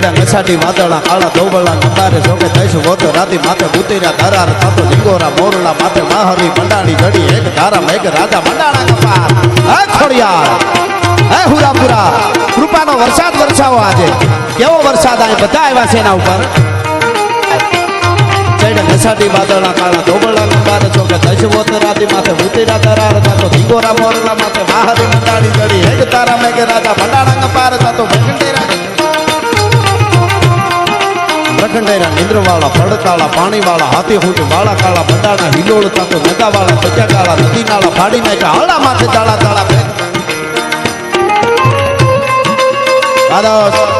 ચડ્યા નસાટી વાદળા કાળા ધોબળા નંબારે જોકે થઈશું વોતો રાતી માથે બુતેરા ધરાર થતો લીંગોરા મોરલા માથે માહરી મંડાણી ઘડી એક ધારા મેઘ રાજા મંડાણા કપાર હે ખોડિયાર હે હુરાપુરા કૃપાનો વરસાદ વરસાવો આજે કેવો વરસાદ આ બધા આવ્યા છે એના ઉપર ચડ્યા નસાટી વાદળા કાળા ધોબળા નંબારે જોકે થઈશું વોતો રાતી માથે બુતેરા ધરાર થતો લીંગોરા મોરલા માથે માહરી મંડાણી ઘડી એક ધારા મેઘ રાજા મંડાણા કપાર થતો પ્રખંડેરા નિંદ્રવાળા પડકાળા પાણીવાળા હાથી હુંટ વાળા કાળા બંડાણા હિલોળ તાતો નગાવાળા સજા કાળા નદી નાળા ફાડી નાખ્યા હાળા માથે તાળા તાળા